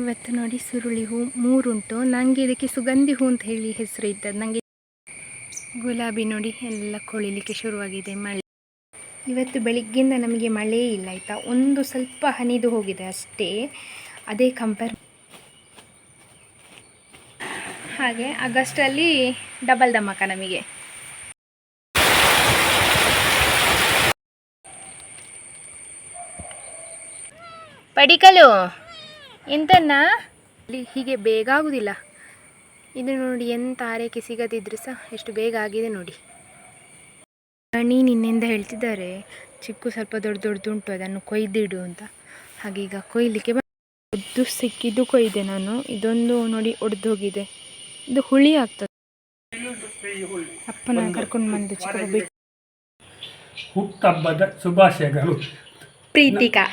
ಇವತ್ತು ನೋಡಿ ಸುರುಳಿ ಹೂ 3 ಉಂಟು. ನನಗೆ ಇದಕ್ಕೆ ಸುಗಂಧಿ ಹೂ ಅಂತ ಹೇಳಿ ಹೆಸರು ಇದ್ದದ್ದು. ನನಗೆ ಗುಲಾಬಿ ನೋಡಿ ಎಲ್ಲ ಕೊಳಿಲಿಕ್ಕೆ ಶುರುವಾಗಿದೆ. ಮಳೆ ಇವತ್ತು ಬೆಳಿಗ್ಗೆಯಿಂದ ನಮಗೆ ಮಳೆ ಇಲ್ಲ ಆಯಿತಾ, ಒಂದು ಸ್ವಲ್ಪ ಹನಿದು ಹೋಗಿದೆ ಅಷ್ಟೇ. ಅದೇ ಕಂಪೇರ್ ಹಾಗೆ ಆಗಸ್ಟಲ್ಲಿ ಡಬಲ್ ಧಮಾಕ ನಮಗೆ. ಪಡಿಕಲು ಎಂತನ್ನ ಹೀಗೆ ಬೇಗ ಆಗುವುದಿಲ್ಲ ಇದು ನೋಡಿ. ಎಂತ ಆರೈಕೆ ಸಿಗದಿದ್ರು ಸಹ ಎಷ್ಟು ಬೇಗ ಆಗಿದೆ ನೋಡಿ. ರಾಣಿ ನಿನ್ನೆಂದ ಹೇಳ್ತಿದ್ದಾರೆ ಚಿಕ್ಕು ಸ್ವಲ್ಪ ದೊಡ್ಡದುಂಟು ಅದನ್ನು ಕೊಯ್ದಿಡು ಅಂತ. ಹಾಗೆ ಈಗ ಕೊಯ್ಲಿಕ್ಕೆ ಒದ್ದು ಸಿಕ್ಕಿದ್ದು ಕೊಯ್ದೆ ನಾನು. ಇದೊಂದು ನೋಡಿ ಒಡೆದು ಹೋಗಿದೆ, ಇದು ಹುಳಿ ಆಗ್ತದೆ. ಅಪ್ಪನ ಕರ್ಕೊಂಡು ಬಂದು ಚಿಕ್ಕ ಬಿಟ್ಟು ಹುಟ್ಟಹಬ್ಬದ ಶುಭಾಶಯಗಳು ಪ್ರೀತಿಕಾ.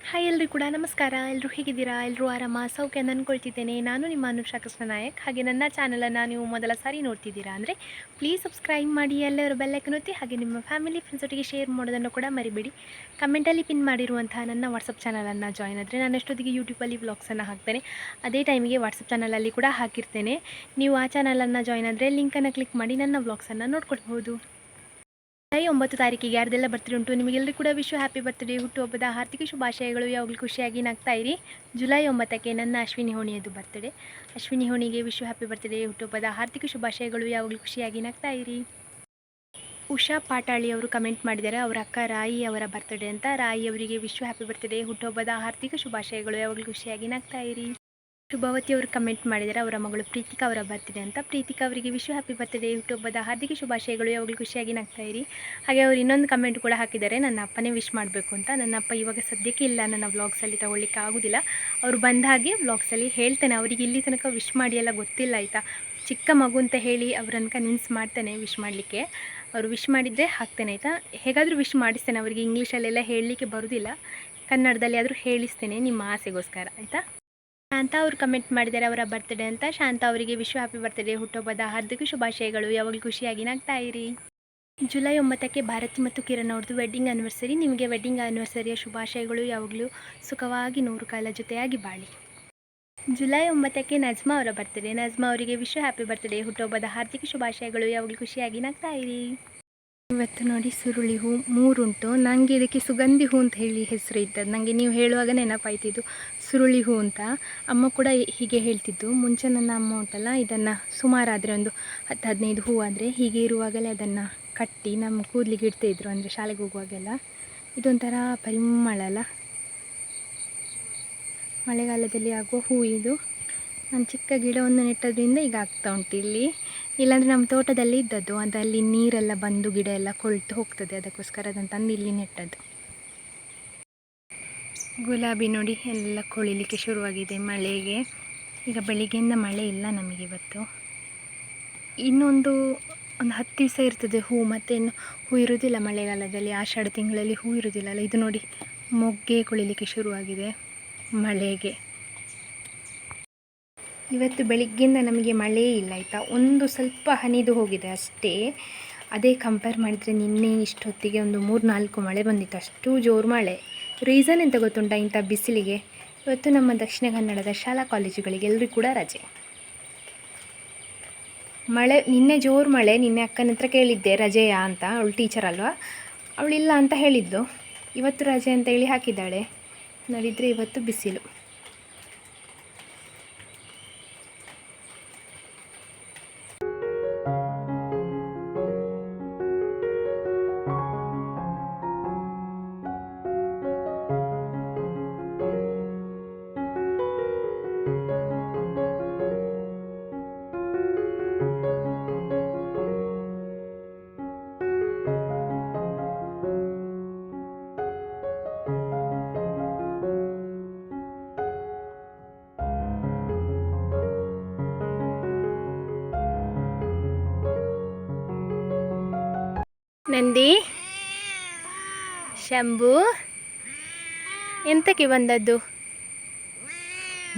ಹಾಯ್ ಎಲ್ರಿಗೂ ಕೂಡ ನಮಸ್ಕಾರ. ಎಲ್ಲರೂ ಹೇಗಿದ್ದೀರಾ? ಎಲ್ಲರೂ ಆರಾಮ ಸೌಖ್ಯ ಅಂದ್ಕೊಳ್ತಿದ್ದೇನೆ. ನಾನು ನಿಮ್ಮ ಅನುಷಾ ಕೃಷ್ಣ ನಾಯಕ್. ಹಾಗೆ ನನ್ನ ಚಾನಲನ್ನು ನೀವು ಮೊದಲ ಸಾರಿ ನೋಡ್ತಿದ್ದೀರಾ ಅಂದರೆ ಪ್ಲೀಸ್ ಸಬ್ಸ್ಕ್ರೈಬ್ ಮಾಡಿ, ಎಲ್ಲರೂ ಬೆಲ್ಲೈಕನ್ ಒತ್ತಿ. ಹಾಗೆ ನಿಮ್ಮ ಫ್ಯಾಮಿಲಿ ಫ್ರೆಂಡ್ಸ್ ಒಟ್ಟಿಗೆ ಶೇರ್ ಮಾಡೋದನ್ನು ಕೂಡ ಮರಿಬೇಡಿ. ಕಮೆಂಟಲ್ಲಿ ಪಿನ್ ಮಾಡಿರುವಂತಹ ನನ್ನ ವಾಟ್ಸಪ್ ಚಾನಲನ್ನು ಜಾಯ್ನ್ ಆದರೆ ನಾನು ಎಷ್ಟೊತ್ತಿಗೆ ಯೂಟ್ಯೂಬಲ್ಲಿ ವ್ಲಾಗ್ಸನ್ನು ಹಾಕ್ತೇನೆ, ಅದೇ ಟೈಮಿಗೆ ವಾಟ್ಸಪ್ ಚಾನಲಲ್ಲಿ ಕೂಡ ಹಾಕಿರ್ತೇನೆ. ನೀವು ಆ ಚಾನಲನ್ನು ಜಾಯ್ನ್ ಆದರೆ ಲಿಂಕನ್ನು ಕ್ಲಿಕ್ ಮಾಡಿ ನನ್ನ ವ್ಲಾಗ್ಸನ್ನು ನೋಡ್ಕೊಳ್ಬೋದು. ಜುಲೈ 9 ತಾರೀಕಿಗೆ ಯಾರ್ದೆಲ್ಲ ಬರ್ತ್ಡೇ ಉಂಟು ನಿಮಗೆಲ್ಲರಿಗೂ ಕೂಡ ವಿಶ್ ಹ್ಯಾಪಿ ಬರ್ತ್ಡೇ. ಹುಟ್ಟುಹಬ್ಬದ ಹಾರ್ದಿಕ ಶುಭಾಶಯಗಳು. ಯಾವಾಗಲೂ ಖುಷಿಯಾಗಿ ನಗ್ತಾ ಇರಿ. ಜುಲೈ 9ಕ್ಕೆ ನನ್ನ ಅಶ್ವಿನಿ ಹೋಣಿಯದು ಬರ್ತ್ಡೇ. ಅಶ್ವಿನಿ ಹೋಣಿಗೆ ವಿಶ್ ಹ್ಯಾಪಿ ಬರ್ತ್ಡೇ. ಹುಟ್ಟುಹಬ್ಬದ ಹಾರ್ದಿಕ ಶುಭಾಶಯಗಳು. ಯಾವಾಗಲೂ ಖುಷಿಯಾಗಿ ನಗ್ತಾ ಇರಿ. ಉಷಾ ಪಾಟಾಳಿ ಅವರು ಕಮೆಂಟ್ ಮಾಡಿದ್ದಾರೆ ಅವರ ಅಕ್ಕ ರಾಯಿ ಅವರ ಬರ್ತ್ಡೇ ಅಂತ. ರಾಯಿ ಅವರಿಗೆ ವಿಶ್ ಹ್ಯಾಪಿ ಬರ್ತ್ಡೇ. ಹುಟ್ಟುಹಬ್ಬದ ಹಾರ್ದಿಕ ಶುಭಾಶಯಗಳು. ಯಾವಾಗಲೂ ಖುಷಿಯಾಗಿ ನಗ್ತಾ ಇರಿ. ಶುಭವತಿ ಅವರು ಕಮೆಂಟ್ ಮಾಡಿದ್ದಾರೆ ಅವರ ಮಗಳು ಪ್ರೀತಿಕಾ ಅವರ ಬರ್ತ್ಡೇ ಅಂತ. ಪ್ರೀತಿಕಾ ಅವರಿಗೆ ವಿಶ್ ಹ್ಯಾಪಿ ಬರ್ತ್ಡೇ. ಹುಟ್ಟುಹಬ್ಬದ ಹಾರ್ದಿಕ ಶುಭಾಶಯಗಳು. ಯಾವಾಗಲೂ ಖುಷಿಯಾಗಿ ನಗ್ತಾ ಇರಿ. ಹಾಗೆ ಅವರು ಇನ್ನೊಂದು ಕಮೆಂಟ್ ಕೂಡ ಹಾಕಿದ್ದಾರೆ ನನ್ನ ಅಪ್ಪನೇ ವಿಶ್ ಮಾಡಬೇಕು ಅಂತ. ನನ್ನ ಅಪ್ಪ ಇವಾಗ ಸದ್ಯಕ್ಕೆ ಇಲ್ಲ, ನನ್ನ ವ್ಲಾಗ್ಸಲ್ಲಿ ತಗೊಳ್ಳಿಕ್ಕೆ ಆಗೋದಿಲ್ಲ. ಅವರು ಬಂದ ಹಾಗೆ ವ್ಲಾಗ್ಸಲ್ಲಿ ಹೇಳ್ತೇನೆ. ಅವರಿಗೆ ಇಲ್ಲಿ ತನಕ ವಿಶ್ ಮಾಡಿ ಎಲ್ಲ ಗೊತ್ತಿಲ್ಲ ಆಯಿತಾ. ಚಿಕ್ಕ ಮಗು ಅಂತ ಹೇಳಿ ಅವರನ್ನು ಕನ್ವಿನ್ಸ್ ಮಾಡ್ತೇನೆ ವಿಶ್ ಮಾಡಲಿಕ್ಕೆ. ಅವರು ವಿಶ್ ಮಾಡಿದ್ದರೆ ಹಾಕ್ತೇನೆ ಆಯಿತಾ. ಹೇಗಾದರೂ ವಿಶ್ ಮಾಡಿಸ್ತೇನೆ. ಅವರಿಗೆ ಇಂಗ್ಲೀಷಲ್ಲೆಲ್ಲ ಹೇಳಲಿಕ್ಕೆ ಬರೋದಿಲ್ಲ, ಕನ್ನಡದಲ್ಲಿ ಆದರೂ ಹೇಳಿಸ್ತೇನೆ ನಿಮ್ಮ ಆಸೆಗೋಸ್ಕರ ಆಯಿತಾ. ಶಾಂತಾ ಅವರು ಕಮೆಂಟ್ ಮಾಡಿದ್ದಾರೆ ಅವರ ಬರ್ತ್ಡೇ ಅಂತ. ಶಾಂತಾ ಅವರಿಗೆ ವಿಶ್ ಹ್ಯಾಪಿ ಬರ್ತ್ಡೇ. ಹುಟ್ಟುಹಬ್ಬದ ಹಾರ್ದಿಕ ಶುಭಾಶಯಗಳು. ಯಾವಾಗಲೂ ಖುಷಿಯಾಗಿ ನಗ್ತಾ ಇರಿ. ಜುಲೈ 9ಕ್ಕೆ ಭಾರತಿ ಮತ್ತು ಕಿರಣ್ ಅವ್ರದ್ದು ವೆಡ್ಡಿಂಗ್ ಆ್ಯನಿವರ್ಸರಿ. ನಿಮಗೆ ವೆಡ್ಡಿಂಗ್ ಆ್ಯನಿವರ್ಸರಿಯ ಶುಭಾಶಯಗಳು. ಯಾವಾಗಲೂ ಸುಖವಾಗಿ 100 ಕಾಲ ಜೊತೆಯಾಗಿ ಬಾಳಿ. ಜುಲೈ 9ಕ್ಕೆ ನಜ್ಮಾ ಅವರ ಬರ್ತ್ಡೇ. ನಜ್ಮಾ ಅವರಿಗೆ ವಿಶ್ ಹ್ಯಾಪಿ ಬರ್ತ್ಡೇ. ಹುಟ್ಟುಹಬ್ಬದ ಹಾರ್ದಿಕ ಶುಭಾಶಯಗಳು. ಯಾವಾಗಲೂ ಖುಷಿಯಾಗಿ ನಗ್ತಾ ಇರಿ. ಇವತ್ತು ನೋಡಿ ಸುರುಳಿ ಹೂ 3 ಉಂಟು. ನನಗೆ ಇದಕ್ಕೆ ಸುಗಂಧಿ ಹೂ ಅಂತ ಹೇಳಿ ಹೆಸರು ಇದ್ದದ್ದು. ನನಗೆ ನೀವು ಹೇಳುವಾಗ ನೆನಪಾಯ್ತಿದ್ದು ಸುರುಳಿ ಹೂ ಅಂತ. ಅಮ್ಮ ಕೂಡ ಹೀಗೆ ಹೇಳ್ತಿದ್ದು ಮುಂಚೆ. ನನ್ನ ಅಮ್ಮ ಉಂಟಲ್ಲ ಇದನ್ನು ಸುಮಾರಾದರೆ ಒಂದು 10-15 ಹೂ ಆದರೆ ಹೀಗೆ ಇರುವಾಗಲೇ ಅದನ್ನು ಕಟ್ಟಿ ನಮ್ಮ ಕೂದಲಿಗೆ ಇಡ್ತಾಯಿದ್ರು, ಅಂದರೆ ಶಾಲೆಗೆ ಹೋಗುವಾಗೆಲ್ಲ. ಇದೊಂಥರ ಪರಿಮಳ ಅಲ್ಲ, ಮಳೆಗಾಲದಲ್ಲಿ ಆಗುವ ಹೂ ಇದು. ನಾನು ಚಿಕ್ಕ ಗಿಡವನ್ನು ನೆಟ್ಟದ್ರಿಂದ ಈಗ ಆಗ್ತಾ ಉಂಟು ಇಲ್ಲಿ. ಇಲ್ಲಾಂದರೆ ನಮ್ಮ ತೋಟದಲ್ಲಿ ಇದ್ದದ್ದು, ಅದಲ್ಲಿ ನೀರೆಲ್ಲ ಬಂದು ಗಿಡ ಎಲ್ಲ ಕೊಳ್ತು ಹೋಗ್ತದೆ, ಅದಕ್ಕೋಸ್ಕರ ಅದನ್ನು ತಂದು ಇಲ್ಲಿ ನೆಟ್ಟದ್ದು. ಗುಲಾಬಿ ನೋಡಿ ಎಲ್ಲ ಕೊಳಿಲಿಕ್ಕೆ ಶುರುವಾಗಿದೆ ಮಳೆಗೆ. ಈಗ ಬೆಳಿಗ್ಗೆಯಿಂದ ಮಳೆ ಇಲ್ಲ ನಮಗೆ ಇವತ್ತು. ಇನ್ನೊಂದು 10 ದಿವಸ ಇರ್ತದೆ ಹೂ, ಮತ್ತೇನು ಹೂ ಇರೋದಿಲ್ಲ ಮಳೆಗಾಲದಲ್ಲಿ. ಆಷಾಢ ತಿಂಗಳಲ್ಲಿ ಹೂ ಇರೋದಿಲ್ಲಲ್ಲ. ಇದು ನೋಡಿ ಮೊಗ್ಗೆ ಕೊಳಿಲಿಕ್ಕೆ ಶುರುವಾಗಿದೆ ಮಳೆಗೆ. ಇವತ್ತು ಬೆಳಿಗ್ಗೆಯಿಂದ ನಮಗೆ ಮಳೆ ಇಲ್ಲ ಆಯಿತಾ, ಒಂದು ಸ್ವಲ್ಪ ಹನಿದು ಹೋಗಿದೆ ಅಷ್ಟೇ. ಅದೇ ಕಂಪೇರ್ ಮಾಡಿದರೆ ನಿನ್ನೆ ಇಷ್ಟೊತ್ತಿಗೆ ಒಂದು 3-4 ಮಳೆ ಬಂದಿತ್ತು, ಅಷ್ಟು ಜೋರು ಮಳೆ. ರೀಸನ್ ಎಂತ ಗೊತ್ತುಂಟಾ ಇಂಥ ಬಿಸಿಲಿಗೆ? ಇವತ್ತು ನಮ್ಮ ದಕ್ಷಿಣ ಕನ್ನಡದ ಶಾಲಾ ಕಾಲೇಜುಗಳಿಗೆ ಎಲ್ಲರಿಗೂ ಕೂಡ ರಜೆ. ಮಳೆ ನಿನ್ನೆ ಜೋರು ಮಳೆ. ನಿನ್ನೆ ಅಕ್ಕನ ಹತ್ರ ಕೇಳಿದ್ದೆ ರಜೆಯಾ ಅಂತ, ಅವಳು ಟೀಚರ್ ಅಲ್ವಾ, ಅವಳಿಲ್ಲ ಅಂತ ಹೇಳಿದ್ದು. ಇವತ್ತು ರಜೆ ಅಂತ ಹೇಳಿ ಹಾಕಿದ್ದಾಳೆ. ನೋಡಿದರೆ ಇವತ್ತು ಬಿಸಿಲು. ನಂದಿ, ಶಂಭು ಎಂತಕ್ಕೆ ಬಂದದ್ದು?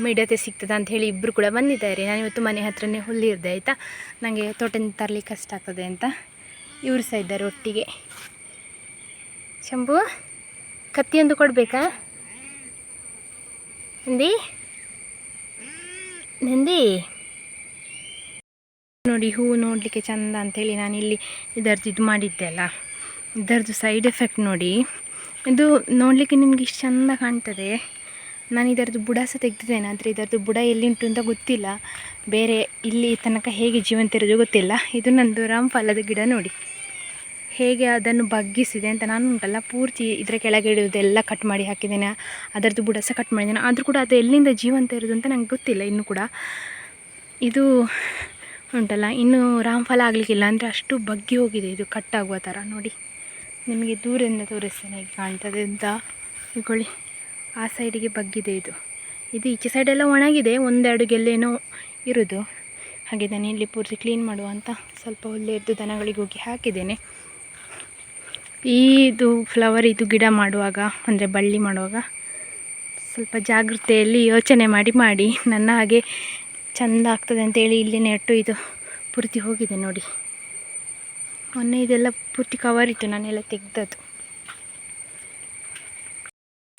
ಮಿಡತೆ ಸಿಗ್ತದೆ ಅಂತ ಹೇಳಿ ಇಬ್ಬರು ಕೂಡ ಬಂದಿದ್ದಾರೆ. ನಾನಿವತ್ತು ಮನೆ ಹತ್ರನೇ ಹುಲ್ಲಿರ್ದೆ ಆಯಿತಾ, ನನಗೆ ತೋಟದಿಂದ ತರಲಿಕ್ಕೆ ಕಷ್ಟ ಆಗ್ತದೆ ಅಂತ ಇವರು ಸಹ ಇದ್ದಾರೆ ಒಟ್ಟಿಗೆ. ಶಂಭು ಕತ್ತಿಯೊಂದು ಕೊಡಬೇಕಾ ನಂದಿ? ನಂದಿ ನೋಡಿ, ಹೂವು ನೋಡಲಿಕ್ಕೆ ಚಂದ ಅಂಥೇಳಿ ನಾನಿಲ್ಲಿ ಇದರದ್ದು ಇದು ಮಾಡಿದ್ದೆ ಅಲ್ಲ, ಇದರದ್ದು ಸೈಡ್ ಎಫೆಕ್ಟ್ ನೋಡಿ. ಇದು ನೋಡಲಿಕ್ಕೆ ನಿಮ್ಗೆ ಇಷ್ಟು ಚಂದ ಕಾಣ್ತದೆ. ನಾನು ಇದರದ್ದು ಬುಡ ಸಹ ತೆಗೆದಿದ್ದೇನೆ, ಆದರೆ ಇದರದ್ದು ಬುಡ ಎಲ್ಲಿಂಟು ಅಂತ ಗೊತ್ತಿಲ್ಲ. ಬೇರೆ ಇಲ್ಲಿ ತನಕ ಹೇಗೆ ಜೀವಂತ ಇರೋದು ಗೊತ್ತಿಲ್ಲ. ಇದು ನಂದು ರಾಮಫಲದ ಗಿಡ ನೋಡಿ ಹೇಗೆ ಅದನ್ನು ಬಗ್ಗಿಸಿದೆ ಅಂತ. ನಾನು ಉಂಟಲ್ಲ ಪೂರ್ತಿ ಇದರ ಕೆಳಗೆ ಇಡೋದೆಲ್ಲ ಕಟ್ ಮಾಡಿ ಹಾಕಿದ್ದೇನೆ, ಅದರದ್ದು ಬುಡ ಸಹ ಕಟ್ ಮಾಡಿದ್ದೇನೆ. ಆದರೂ ಕೂಡ ಅದು ಎಲ್ಲಿಂದ ಜೀವಂತ ಇರೋದು ಅಂತ ನಂಗೆ ಗೊತ್ತಿಲ್ಲ ಇನ್ನೂ ಕೂಡ. ಇದು ಉಂಟಲ್ಲ ಇನ್ನೂ ರಾಮಫಲ ಆಗಲಿಕ್ಕಿಲ್ಲ, ಅಂದರೆ ಅಷ್ಟು ಬಗ್ಗಿ ಹೋಗಿದೆ ಇದು, ಕಟ್ಟಾಗುವ ಥರ ನೋಡಿ. ನಿಮಗೆ ದೂರದಿಂದ ತೋರಿಸ್ತೇನೆ ಹೇಗೆ ಕಾಣ್ತದೆ ಅಂತ. ಇಟ್ಕೊಳ್ಳಿ, ಆ ಸೈಡಿಗೆ ಬಗ್ಗಿದೆ ಇದು. ಇದು ಈಚೆ ಸೈಡೆಲ್ಲ ಒಣಗಿದೆ, ಒಂದೆರಡು ಗೆಲ್ಲೇನೋ ಇರೋದು. ಹಾಗೆ ನಾನು ಇಲ್ಲಿ ಪೂರ್ತಿ ಕ್ಲೀನ್ ಮಾಡುವ ಅಂತ ಸ್ವಲ್ಪ ಹುಲ್ಲೆದ್ದು ದನಗಳಿಗೆ ಹೋಗಿ ಹಾಕಿದ್ದೇನೆ. ಇದು ಫ್ಲವರ್ ಇದು ಗಿಡ ಮಾಡುವಾಗ, ಅಂದರೆ ಬಳ್ಳಿ ಮಾಡುವಾಗ ಸ್ವಲ್ಪ ಜಾಗೃತೆಯಲ್ಲಿ ಯೋಚನೆ ಮಾಡಿ ನನ್ನ ಹಾಗೆ ಚೆಂದ ಆಗ್ತದೆ ಅಂತೇಳಿ ಇಲ್ಲಿ ನೆಟ್ಟು ಇದು ಪೂರ್ತಿ ಹೋಗಿದೆ ನೋಡಿ. ಮೊನ್ನೆ ಇದೆಲ್ಲ ಪೂರ್ತಿ ಕವರ್ ಇತ್ತು, ನಾನೆಲ್ಲ ತೆಗೆದದ್ದು.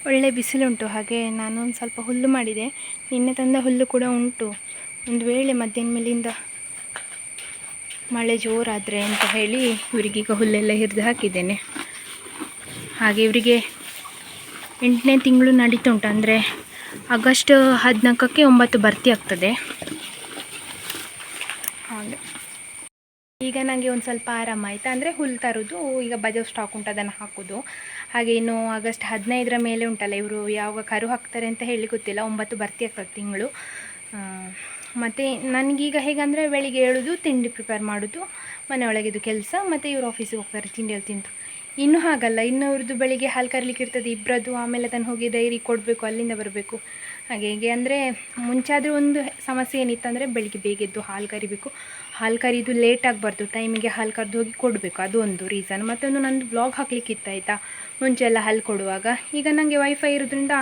ಒಳ್ಳೆ ಬಿಸಿಲುಂಟು, ಹಾಗೆ ನಾನು ಒಂದು ಸ್ವಲ್ಪ ಹುಲ್ಲು ಮಾಡಿದೆ. ನಿನ್ನೆ ತಂದ ಹುಲ್ಲು ಕೂಡ ಉಂಟು. ಒಂದು ವೇಳೆ ಮಧ್ಯಾಹ್ನ ಮೇಲಿಂದ ಮಳೆ ಜೋರಾದರೆ ಅಂತ ಹೇಳಿ ಇವರಿಗೀಗ ಹುಲ್ಲೆಲ್ಲ ಹಿರಿದು ಹಾಕಿದ್ದೇನೆ. ಹಾಗೆ ಇವರಿಗೆ 8ನೇ ತಿಂಗಳು ನಡೀತುಂಟು, ಅಂದರೆ ಆಗಸ್ಟ್ 14ಕ್ಕೆ 9 ಭರ್ತಿ ಆಗ್ತದೆ. ಹಾಗೆ ಈಗ ನನಗೆ ಒಂದು ಸ್ವಲ್ಪ ಆರಾಮ ಆಯಿತಾ, ಅಂದರೆ ಹುಲ್ಲು ತರೋದು ಈಗ ಬಜಾವ್ ಸ್ಟಾಕ್ ಉಂಟು, ಅದನ್ನು ಹಾಕೋದು. ಹಾಗೆ ಇನ್ನು ಆಗಸ್ಟ್ 15ರ ಮೇಲೆ ಉಂಟಲ್ಲ, ಇವರು ಯಾವಾಗ ಕರು ಹಾಕ್ತಾರೆ ಅಂತ ಹೇಳಿ ಗೊತ್ತಿಲ್ಲ. 9 ಭರ್ತಿ ಆಗ್ತದೆ ತಿಂಗಳು. ಮತ್ತು ನನಗೀಗ ಹೇಗಂದರೆ ಬೆಳಿಗ್ಗೆ ಏಳೋದು, ತಿಂಡಿ ಪ್ರಿಪೇರ್ ಮಾಡೋದು, ಮನೆಯೊಳಗಿದು ಕೆಲಸ, ಮತ್ತು ಇವರು ಆಫೀಸಿಗೆ ಹೋಗ್ತಾರೆ ತಿಂಡಿಯಲ್ಲಿ ತಿಂದು. ಇನ್ನೂ ಹಾಗಲ್ಲ, ಇನ್ನು ಅವ್ರದ್ದು ಬೆಳಿಗ್ಗೆ ಹಾಲು ಕರಲಿಕ್ಕೆ ಇರ್ತದೆ ಇಬ್ಬರದ್ದು, ಆಮೇಲೆ ಅದನ್ನು ಹೋಗಿ ಡೈರಿ ಕೊಡಬೇಕು, ಅಲ್ಲಿಂದ ಬರಬೇಕು. ಹಾಗೆ ಹೀಗೆ ಅಂದರೆ ಮುಂಚಾದರೂ ಒಂದು ಸಮಸ್ಯೆ ಏನಿತ್ತು ಅಂದರೆ ಬೆಳಿಗ್ಗೆ ಬೇಗ ಎದ್ದು ಹಾಲು ಕರಿಬೇಕು. ಹಾಲು ಕರಿದು ಲೇಟ್ ಆಗಬಾರ್ದು, ಟೈಮಿಗೆ ಹಾಲು ಕರೆದು ಹೋಗಿ ಕೊಡಬೇಕು, ಅದು ಒಂದು ರೀಸನ್. ಮತ್ತೊಂದು ನಂದು ಬ್ಲಾಗ್ ಹಾಕಲಿಕ್ಕಿತ್ತು ಆಯಿತಾ, ಮುಂಚೆ ಎಲ್ಲ ಹಾಲು ಕೊಡುವಾಗ. ಈಗ ನನಗೆ ವೈಫೈ ಇರೋದ್ರಿಂದ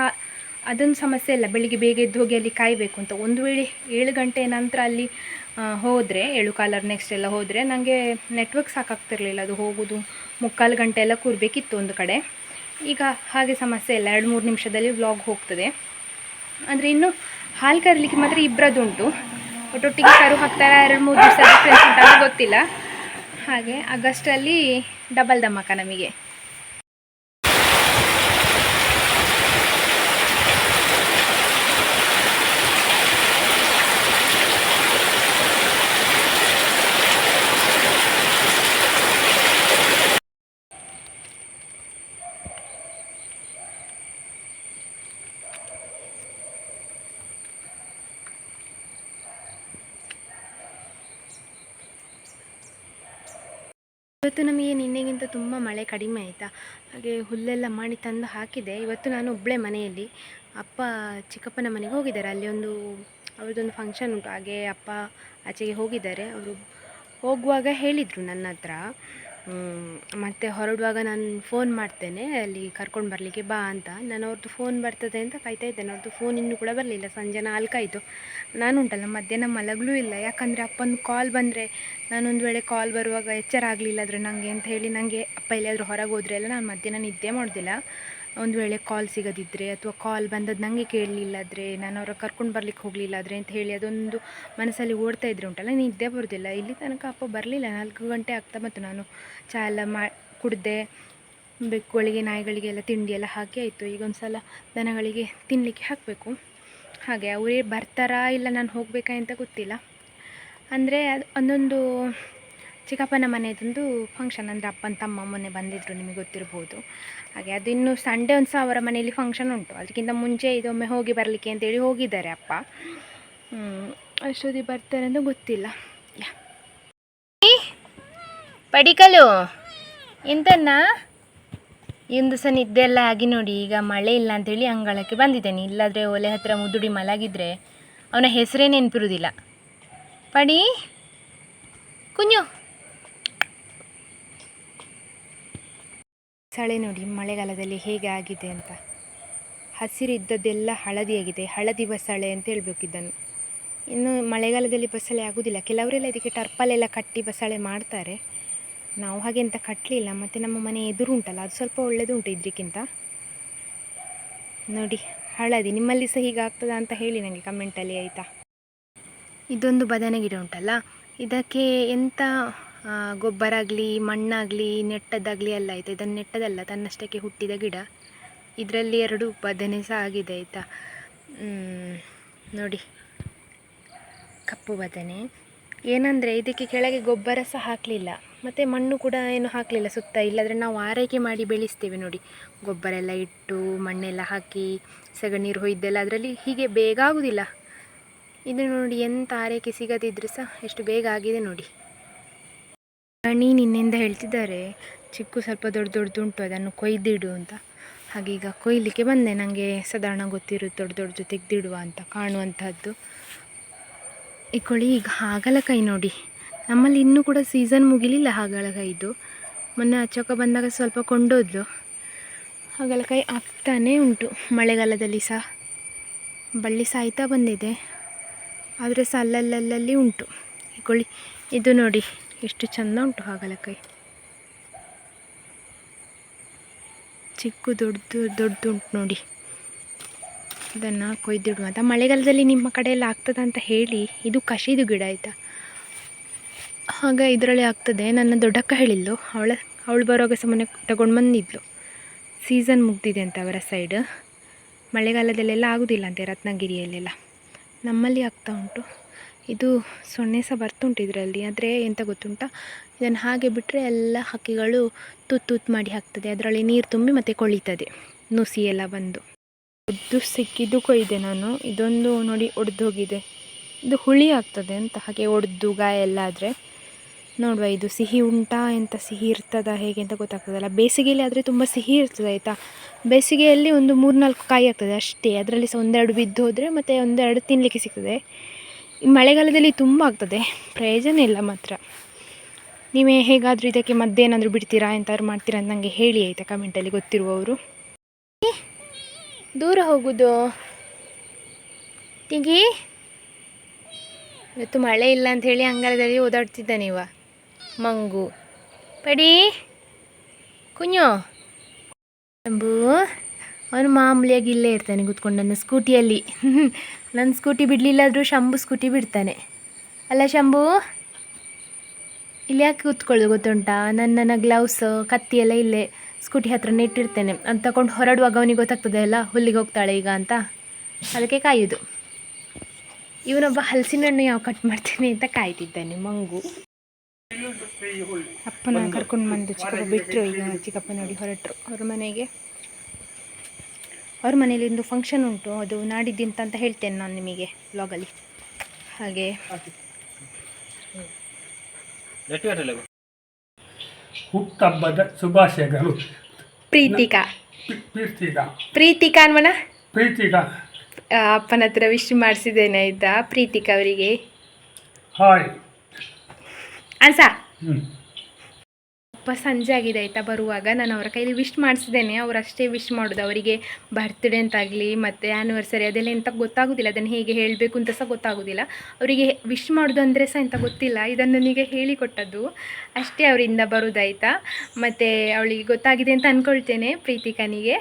ಅದೊಂದು ಸಮಸ್ಯೆ ಇಲ್ಲ, ಬೆಳಿಗ್ಗೆ ಬೇಗ ಎದ್ದು ಹೋಗಿ ಅಲ್ಲಿ ಕಾಯಬೇಕು ಅಂತ. ಒಂದು ವೇಳೆ 7 ಗಂಟೆ ನಂತರ ಅಲ್ಲಿ ಹೋದರೆ, 7:15 ನೆಕ್ಸ್ಟ್ ಎಲ್ಲ ಹೋದರೆ ನನಗೆ ನೆಟ್ವರ್ಕ್ ಸಾಕಾಗ್ತಿರ್ಲಿಲ್ಲ. ಅದು ಹೋಗೋದು 3/4 ಗಂಟೆ ಎಲ್ಲ ಕೂರಬೇಕಿತ್ತು ಒಂದು ಕಡೆ. ಈಗ ಹಾಗೆ ಸಮಸ್ಯೆ ಇಲ್ಲ, 2-3 ನಿಮಿಷದಲ್ಲಿ ವ್ಲಾಗ್ ಹೋಗ್ತದೆ. ಅಂದರೆ ಇನ್ನು ಹಾಲು ಕರೀಲಿಕ್ಕೆ ಮಾತ್ರ ಇಬ್ಬರದುಂಟು, ಒಟ್ಟೊಟ್ಟಿಗೆ ಕರು ಹಾಕ್ತಾರೆ 2-3 ದಿವಸ ಡಿಫ್ರೆನ್ಸ್ ಉಂಟು, ಅದು ಗೊತ್ತಿಲ್ಲ. ಹಾಗೆ ಆಗಸ್ಟಲ್ಲಿ ಡಬಲ್ ಧಮಾಕ ನಮಗೆ. ಇವತ್ತು ನಮಗೆ ನಿನ್ನೆಗಿಂತ ತುಂಬ ಮಳೆ ಕಡಿಮೆ ಆಯಿತಾ. ಹಾಗೆ ಹುಲ್ಲೆಲ್ಲ ಮಾಡಿ ತಂದು ಹಾಕಿದೆ. ಇವತ್ತು ನಾನು ಒಬ್ಬಳೇ ಮನೆಯಲ್ಲಿ, ಅಪ್ಪ ಚಿಕ್ಕಪ್ಪನ ಮನೆಗೆ ಹೋಗಿದ್ದಾರೆ. ಅಲ್ಲಿ ಅವ್ರದ್ದೊಂದು ಫಂಕ್ಷನ್ ಉಂಟು, ಹಾಗೆ ಅಪ್ಪ ಆಚೆಗೆ ಹೋಗಿದ್ದಾರೆ. ಅವರು ಹೋಗುವಾಗ ಹೇಳಿದರು ನನ್ನ ಹತ್ರ, ಮತ್ತು ಹೊರಡುವಾಗ ನಾನು ಫೋನ್ ಮಾಡ್ತೇನೆ ಅಲ್ಲಿ ಕರ್ಕೊಂಡು ಬರಲಿಕ್ಕೆ ಬಾ ಅಂತ. ನಾನು ಅವ್ರದ್ದು ಫೋನ್ ಬರ್ತದೆ ಅಂತ ಕಾಯ್ತಾ ಇದ್ದೇನೆ. ಅವ್ರದ್ದು ಫೋನ್ ಇನ್ನೂ ಕೂಡ ಬರಲಿಲ್ಲ. ಸಂಜೆ 4 ಆಯಿತು. ನಾನು ಉಂಟಲ್ಲ ಮಧ್ಯಾಹ್ನ ಮಲಗಲೂ ಇಲ್ಲ, ಯಾಕಂದರೆ ಅಪ್ಪನ ಕಾಲ್ ಬಂದರೆ, ನಾನೊಂದು ವೇಳೆ ಕಾಲ್ ಬರುವಾಗ ಎಚ್ಚರ ಆಗಲಿಲ್ಲ ಆದರೆ ನನಗೆ ಅಂತ ಹೇಳಿ, ನನಗೆ ಅಪ್ಪ ಎಲ್ಲಿಯಾದರೂ ಹೊರಗೆ ಹೋದರೆ ಎಲ್ಲ ನಾನು ಮಧ್ಯಾಹ್ನ ನಿದ್ದೆ ಮಾಡೋದಿಲ್ಲ. ಒಂದು ವೇಳೆ ಕಾಲ್ ಸಿಗದಿದ್ದರೆ ಅಥವಾ ಕಾಲ್ ಬಂದದ್ದು ನನಗೆ ಕೇಳಲಿಲ್ಲಾದರೆ, ನಾನು ಅವ್ರಿಗೆ ಕರ್ಕೊಂಡು ಬರ್ಲಿಕ್ಕೆ ಹೋಗಲಿಲ್ಲಾದರೆ ಅಂತ ಹೇಳಿ ಅದೊಂದು ಮನಸ್ಸಲ್ಲಿ ಓಡ್ತಾ ಇದ್ರೆ ಉಂಟಲ್ಲ, ನಿದ್ದೆ ಬರೋದಿಲ್ಲ. ಇಲ್ಲಿ ತನಕ ಅಪ್ಪ ಬರಲಿಲ್ಲ, 4 ಗಂಟೆ ಆಗ್ತಾ ಬಂತು. ನಾನು ಚಹಾ ಎಲ್ಲ ಕುಡಿದೆ, ಬೆಕ್ಕುಗಳಿಗೆ ನಾಯಿಗಳಿಗೆಲ್ಲ ತಿಂಡಿ ಎಲ್ಲ ಹಾಕಿ ಆಯಿತು. ಈಗ ಒಂದು ಸಲ ದನಗಳಿಗೆ ತಿನ್ನಲಿಕ್ಕೆ ಹಾಕಬೇಕು. ಹಾಗೆ ಅವರೇ ಬರ್ತಾರಾ ಇಲ್ಲ ನಾನು ಹೋಗಬೇಕಾ ಅಂತ ಗೊತ್ತಿಲ್ಲ. ಅಂದರೆ ಅದು ಒಂದೊಂದು ಚಿಕ್ಕಪ್ಪನ ಮನೆಯದೊಂದು ಫಂಕ್ಷನ್, ಅಂದರೆ ಅಪ್ಪನ ತಮ್ಮ ಮೊನ್ನೆ ಬಂದಿದ್ದರು, ನಿಮಗೆ ಗೊತ್ತಿರ್ಬೋದು. ಹಾಗೆ ಅದು ಇನ್ನು ಸಂಡೇ ಒಂದು ಸಹ ಅವರ ಮನೆಯಲ್ಲಿ ಫಂಕ್ಷನ್ ಉಂಟು. ಅದಕ್ಕಿಂತ ಮುಂಚೆ ಇದೊಮ್ಮೆ ಹೋಗಿ ಬರಲಿಕ್ಕೆ ಅಂತೇಳಿ ಹೋಗಿದ್ದಾರೆ ಅಪ್ಪ. ಅಷ್ಟೊತ್ತಿಗೆ ಬರ್ತಾರೆ ಅಂತ ಗೊತ್ತಿಲ್ಲ. ಪಡಿಕಲು ಎಂತನ್ನ ಒಂದು ಸಹ ನಿದ್ದೆ ಎಲ್ಲ ಆಗಿ ನೋಡಿ. ಈಗ ಮಳೆ ಇಲ್ಲ ಅಂಥೇಳಿ ಅಂಗಳಕ್ಕೆ ಬಂದಿದ್ದೇನೆ. ಇಲ್ಲಾದರೆ ಒಲೆ ಹತ್ತಿರ ಮುದುಡಿ ಮಲಗಿದರೆ ಅವನ ಹೆಸರೇ ನೆನಪಿರುವುದಿಲ್ಲ. ಪಡಿ ಕುഞ്ഞು ಸಳೆ ನೋಡಿ ಮಳೆಗಾಲದಲ್ಲಿ ಹೇಗೆ ಆಗಿದೆ ಅಂತ. ಹಸಿರಿದ್ದದ್ದೆಲ್ಲ ಹಳದಿಯಾಗಿದೆ, ಹಳದಿ ಬಸಳೆ ಅಂತ ಹೇಳ್ಬೇಕು ಇದನ್ನು. ಇನ್ನು ಮಳೆಗಾಲದಲ್ಲಿ ಬಸಳೆ ಆಗೋದಿಲ್ಲ. ಕೆಲವರೆಲ್ಲ ಇದಕ್ಕೆ ಟರ್ಪಲೆಲ್ಲ ಕಟ್ಟಿ ಬಸಳೆ ಮಾಡ್ತಾರೆ. ನಾವು ಹಾಗೆ ಅಂತ ಕಟ್ಟಲಿಲ್ಲ. ಮತ್ತು ನಮ್ಮ ಮನೆ ಎದುರು ಉಂಟಲ್ಲ, ಅದು ಸ್ವಲ್ಪ ಒಳ್ಳೆಯದು ಉಂಟು ಇದಕ್ಕಿಂತ. ನೋಡಿ ಹಳದಿ. ನಿಮ್ಮಲ್ಲಿ ಸಹ ಹೀಗೆ ಆಗ್ತದಾ ಅಂತ ಹೇಳಿ ನನಗೆ ಕಮೆಂಟಲ್ಲಿ ಆಯಿತಾ. ಇದೊಂದು ಬದನೆ ಗಿಡ ಉಂಟಲ್ಲ, ಇದಕ್ಕೆ ಎಂಥ ಗೊಬ್ಬರ ಆಗಲಿ ಮಣ್ಣಾಗಲಿ ನೆಟ್ಟದಾಗಲಿ ಅಲ್ಲ ಆಯಿತಾ. ಇದನ್ನು ನೆಟ್ಟದಲ್ಲ, ತನ್ನಷ್ಟಕ್ಕೆ ಹುಟ್ಟಿದ ಗಿಡ. ಇದರಲ್ಲಿ 2 ಬದನೆ ಸಹ ಆಗಿದೆ ಆಯಿತಾ. ನೋಡಿ ಕಪ್ಪು ಬದನೆ. ಏನಂದರೆ ಇದಕ್ಕೆ ಕೆಳಗೆ ಗೊಬ್ಬರ ಸಹ ಹಾಕಲಿಲ್ಲ, ಮತ್ತು ಮಣ್ಣು ಕೂಡ ಏನು ಹಾಕಲಿಲ್ಲ ಸುತ್ತ. ಇಲ್ಲಾದರೆ ನಾವು ಆರೈಕೆ ಮಾಡಿ ಬೆಳೆಸ್ತೇವೆ ನೋಡಿ, ಗೊಬ್ಬರ ಎಲ್ಲ ಇಟ್ಟು ಮಣ್ಣೆಲ್ಲ ಹಾಕಿ ಸಗಣಿ ನೀರು ಹೊಯ್ದೆಲ್ಲ, ಅದರಲ್ಲಿ ಹೀಗೆ ಬೇಗ ಆಗೋದಿಲ್ಲ. ಇದು ನೋಡಿ ಎಂಥ ಆರೈಕೆ ಸಿಗದಿದ್ದರೂ ಸಹ ಎಷ್ಟು ಬೇಗ ಆಗಿದೆ ನೋಡಿ. ನಿನ್ನೆಯಿಂದ ಹೇಳ್ತಿದ್ದಾರೆ ಚಿಕ್ಕು ಸ್ವಲ್ಪ ದೊಡ್ಡ ದೊಡ್ಡದುಂಟು, ಅದನ್ನು ಕೊಯ್ದಿಡು ಅಂತ. ಹಾಗೆ ಈಗ ಕೊಯ್ಲಿಕ್ಕೆ ಬಂದೆ. ನನಗೆ ಸಾಧಾರಣ ಗೊತ್ತಿರೋದು ದೊಡ್ಡ ದೊಡ್ಡದು ತೆಗೆದಿಡುವ ಅಂತ ಕಾಣುವಂಥದ್ದು. ಇಕೊಳ್ಳಿ. ಈಗ ಹಾಗಲಕಾಯಿ ನೋಡಿ, ನಮ್ಮಲ್ಲಿ ಇನ್ನೂ ಕೂಡ ಸೀಸನ್ ಮುಗಿಲಿಲ್ಲ ಹಾಗಲಕಾಯಿದು. ಮೊನ್ನೆ ಅಚ್ಚೋಕ ಬಂದಾಗ ಸ್ವಲ್ಪ ಕೊಂಡೋದ್ಲು. ಹಾಗಲಕಾಯಿ ಆಗ್ತಾನೇ ಉಂಟು. ಮಳೆಗಾಲದಲ್ಲಿ ಸಹ ಬಳ್ಳಿ ಸಾಯ್ತಾ ಬಂದಿದೆ, ಆದರೆ ಸಹ ಅಲ್ಲಲ್ಲಿ ಉಂಟು. ಇಕೊಳ್ಳಿ, ಇದು ನೋಡಿ ಎಷ್ಟು ಚೆಂದ ಉಂಟು ಹಾಗಲಕಾಯಿ. ಚಿಕ್ಕು ದೊಡ್ಡದುಂಟು ನೋಡಿ. ಇದನ್ನು ಕೊಯ್ದಿಡುವ ಅಂತ. ಮಳೆಗಾಲದಲ್ಲಿ ನಿಮ್ಮ ಕಡೆ ಎಲ್ಲ ಆಗ್ತದೆ ಅಂತ ಹೇಳಿ. ಇದು ಕಷಿದು ಗಿಡ ಆಯಿತಾ. ಆಗ ಇದರಲ್ಲಿ ಆಗ್ತದೆ. ನನ್ನ ದೊಡ್ಡಕ್ಕ ಹೇಳಿದ್ಲು, ಅವಳು ಬರುವಾಗ ಸಹ ಮೊನ್ನೆ ತಗೊಂಡು ಬಂದಿದ್ಲು. ಸೀಸನ್ ಮುಗ್ದಿದೆ ಅಂತ ಅವರ ಸೈಡ್. ಮಳೆಗಾಲದಲ್ಲೆಲ್ಲ ಆಗೋದಿಲ್ಲ ಅಂತೆ ರತ್ನಗಿರಿಯಲ್ಲೆಲ್ಲ, ನಮ್ಮಲ್ಲಿ ಆಗ್ತಾ ಉಂಟು. ಇದು ಸೊನ್ನೆ ಸಹ ಬರ್ತುಂಟು ಇದರಲ್ಲಿ. ಆದರೆ ಎಂತ ಗೊತ್ತುಂಟ, ಇದನ್ನು ಹಾಗೆ ಬಿಟ್ಟರೆ ಎಲ್ಲ ಹಕ್ಕಿಗಳು ತುತ್ತು ಮಾಡಿ ಹಾಕ್ತದೆ. ಅದರಲ್ಲಿ ನೀರು ತುಂಬಿ ಮತ್ತು ಕೊಳಿತದೆ, ನುಸಿ ಎಲ್ಲ ಬಂದು. ಉದ್ದು ಸಿಕ್ಕಿದ್ದು ಕೊಯ್ದೆ ನಾನು. ಇದೊಂದು ನೋಡಿ ಒಡೆದು ಹೋಗಿದೆ. ಇದು ಹುಳಿ ಆಗ್ತದೆ ಅಂತ, ಹಾಗೆ ಒಡೆದು ಗಾಯ ಎಲ್ಲ ಆದರೆ. ನೋಡುವ ಇದು ಸಿಹಿ ಉಂಟಾ, ಎಂಥ ಸಿಹಿ ಇರ್ತದ ಹೇಗೆ ಅಂತ ಗೊತ್ತಾಗ್ತದಲ್ಲ. ಬೇಸಿಗೆಯಲ್ಲಿ ಆದರೆ ತುಂಬ ಸಿಹಿ ಇರ್ತದೆ ಆಯಿತಾ. ಬೇಸಿಗೆಯಲ್ಲಿ ಒಂದು 3-4 ಕಾಯಿ ಆಗ್ತದೆ ಅಷ್ಟೇ. ಅದರಲ್ಲಿ ಸಹ 1-2 ಬಿದ್ದು ಹೋದರೆ ಮತ್ತು 1-2 ತಿನ್ನಲಿಕ್ಕೆ ಸಿಗ್ತದೆ. ಈ ಮಳೆಗಾಲದಲ್ಲಿ ತುಂಬ ಆಗ್ತದೆ, ಪ್ರಯೋಜನ ಇಲ್ಲ ಮಾತ್ರ. ನೀವೇ ಹೇಗಾದರೂ ಇದಕ್ಕೆ ಮದ್ದೇನಾದರೂ ಬಿಡ್ತೀರಾ, ಎಂತಾದ್ರು ಮಾಡ್ತೀರಾ ಅಂತ ನನಗೆ ಹೇಳಿ ಆಯಿತಾ, ಕಮೆಂಟಲ್ಲಿ ಗೊತ್ತಿರುವವರು. ದೂರ ಹೋಗೋದು ತಿಂಗಿ. ಇವತ್ತು ಮಳೆ ಇಲ್ಲ ಅಂತ ಹೇಳಿ ಅಂಗಳದಲ್ಲಿ ಓದಾಡ್ತಿದ್ದಾನೆ ಇವ ಮಂಗು. ಪಡಿ ಕುഞ്ഞು ಶಂಭು. ಅವನು ಮಾಮೂಲಿಯಾಗಿ ಇಲ್ಲೇ ಇರ್ತಾನೆ ಕೂತ್ಕೊಂಡು ನನ್ನ ಸ್ಕೂಟಿಯಲ್ಲಿ. ನನ್ನ ಸ್ಕೂಟಿ ಬಿಡಲಿಲ್ಲಾದರೂ ಶಂಭು ಸ್ಕೂಟಿ ಬಿಡ್ತಾನೆ ಅಲ್ಲ ಶಂಭು. ಇಲ್ಲಿ ಯಾಕೆ ಕೂತ್ಕೊಳ್ಳೋದು ಗೊತ್ತುಂಟಾ, ನನ್ನ ಗ್ಲೌಸ್ ಕತ್ತಿ ಎಲ್ಲ ಇಲ್ಲೇ ಸ್ಕೂಟಿ ಹತ್ರ ನೆಟ್ಟಿರ್ತೇನೆ. ಅದು ತಗೊಂಡು ಹೊರಡುವಾಗ ಅವನಿಗೆ ಗೊತ್ತಾಗ್ತದೆ ಅಲ್ಲ ಹುಲ್ಲಿಗೆ ಹೋಗ್ತಾಳೆ ಈಗ ಅಂತ, ಅದಕ್ಕೆ ಕಾಯೋದು. ಇವನೊಬ್ಬ ಹಲಸಿನ ಹಣ್ಣು ಯಾವ ಕಟ್ ಮಾಡ್ತೇನೆ ಅಂತ ಕಾಯ್ತಿದ್ದಾನೆ ಮಂಗು. ಅಪ್ಪನ ಕರ್ಕೊಂಡು ಬಂದು ಚಿಕ್ಕಪ್ಪ ಬಿಟ್ಟರು. ಈಗ ಚಿಕ್ಕಪ್ಪ ನೋಡಿ ಹೊರಟರು ಅವ್ರ ಮನೆಗೆ. ಅವ್ರ ಮನೇಲಿ ಒಂದು ಫಂಕ್ಷನ್ ಉಂಟು, ಅದು ನಾಡಿದ್ದಿಂತ ಅಂತ ಹೇಳ್ತೇನೆ ನಾನು ನಿಮಗೆ ವ್ಲಾಗಲ್ಲಿ. ಹಾಗೆ ಹುಟ್ಟಹಬ್ಬದ ಶುಭಾಶಯಗಳು. ಪ್ರೀತಿಕಾ ಅನ್ವಣ ಪ್ರೀತಿಕಾ ಅಪ್ಪನ ಹತ್ರ ವಿಶ್ ಮಾಡಿಸಿದ್ದೇನೆ ಆಯಿತಾ. ಪ್ರೀತಿಕಾ ಅವರಿಗೆ ಹಾಯ್ ಅನ್ಸ. ಅಪ್ಪ ಸಂಜೆ ಆಗಿದೆ ಆಯಿತಾ. ಬರುವಾಗ ನಾನು ಅವರ ಕೈಲಿ ವಿಶ್ ಮಾಡಿಸಿದ್ದೇನೆ. ಅವರು ಅಷ್ಟೇ ವಿಶ್ ಮಾಡೋದು. ಅವರಿಗೆ ಬರ್ತ್ಡೇ ಅಂತಾಗಲಿ ಮತ್ತು ಆ್ಯನಿವರ್ಸರಿ ಅದೆಲ್ಲ ಎಂತ ಗೊತ್ತಾಗೋದಿಲ್ಲ. ಅದನ್ನು ಹೇಗೆ ಹೇಳಬೇಕು ಅಂತ ಸಹ ಗೊತ್ತಾಗೋದಿಲ್ಲ. ಅವರಿಗೆ ವಿಶ್ ಮಾಡೋದು ಅಂದರೆ ಸಹ ಎಂತ ಗೊತ್ತಿಲ್ಲ. ಇದನ್ನು ನನಗೆ ಹೇಳಿಕೊಟ್ಟದ್ದು ಅಷ್ಟೇ ಅವರಿಂದ ಬರೋದಾಯಿತಾ. ಮತ್ತು ಅವಳಿಗೆ ಗೊತ್ತಾಗಿದೆ ಅಂತ ಅಂದ್ಕೊಳ್ತೇನೆ ಪ್ರೀತಿಕನಿಗೆ.